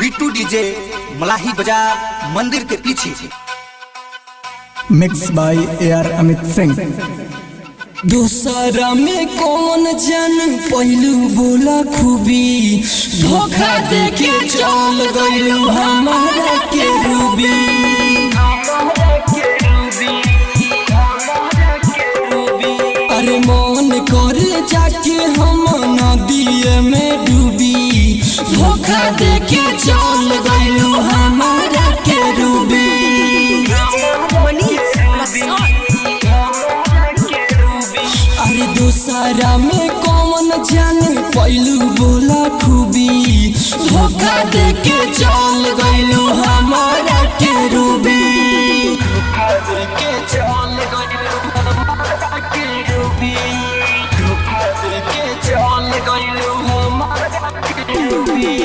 Bittu DJ मलाही बाजार मंदिर के पीछे। Mix by AR Amit Singh. दूसरा में कौन जन पहलू बोला खूबी, धोखा देके चल गइलू हमारा के रूबी। अरे मन करे जाके हम नदिए में डूबी, धोखा देके चल गइलू हमारा के रूबी। अरे दूसरा में कौन जान पहलू बोला खूबी, धोखा देके चल गइलू हमारा के रूबी। धोखा देके चल गइलू हमारा के रूबी, धोखा देके चल गइलू हमारा के रूबी।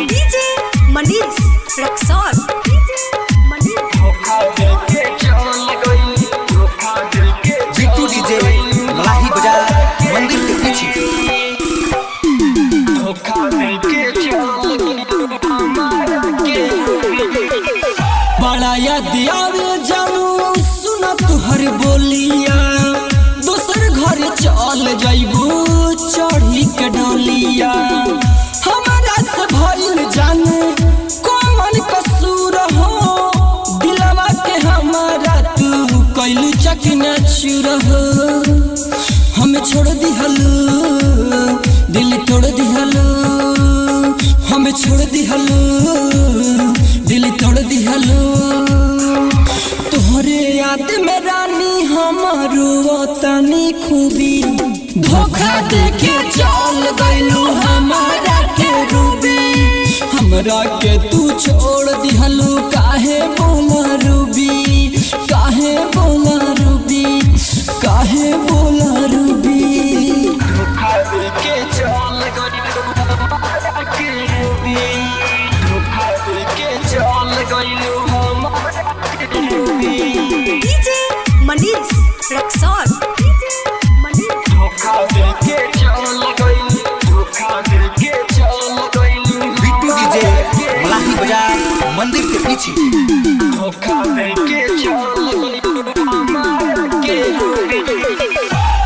डीजे मनीष रक्सौल। धोखा देके चल गइलू, धोखा देके बिट्टू डीजे मलाही बाजार मंदिर के पीछे। धोखा देके चल गइलू हमारा के रूबी। बड़ा याद आवे जानू सुना तुहर बोलिया, दोसर घर चल जाइबू चढ़ी के डोलिया। हमारा से भइल जाने कौन कसूर हो, दिलवा के हमारा तू कैलू चकना चूर हो। हमें छोड़ दिहलू, दिल तोड़ दिहलू, हमें छोड़ दिहलू, दिल तोड़ दिहलू। तोहरे याद में रानी हमारो तनी खूबी, धोखा देके चल गइलू हमारा के रूबी। हमरा के तू छोड़ दिहलू काहे बोला रूबी, काहे बोला रूबी, काहे बोला रूबी। धोखा देके चल गइलू हमारा के रूबी, धोखा देके चल गइलू हमारा के रूबी। डीजे मनीष रक्सौल। धोखा देके चल गइलू, धोखा देके चल गइलू बिट्टू डीजे मलाही बाजार मंदिर के पीछे। धोखा देके चल गइलू हमारा के रूबी।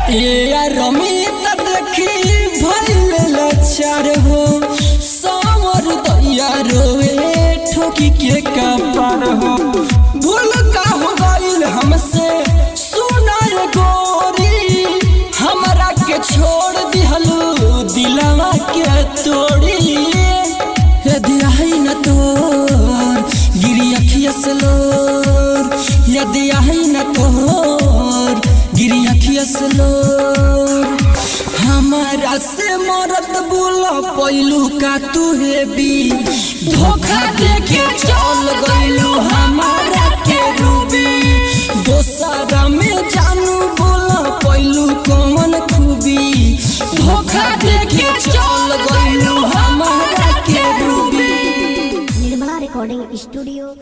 ए रमित देखी भइल लाचार हो, सावर दैया रोए ठोकी के कपार हो। भूल का हो गइल हमसे सुनार गोरी, हमरा के छोड़ दिहलू दिलवा के तोड़ी। यदि आई न तोर गिरी अखिया से लोर, यदि आई न तोर गिरी अखिया से लोर। हमारा से मरद बोला पहलू का तू है भी, धोखा देके चल गइलू हमारा के रूबी। दोसरा में जानू बोला पहलू कौन खूबी, धोखा देके चल गइलू हमारा के रूबी। Nirmala recording studio.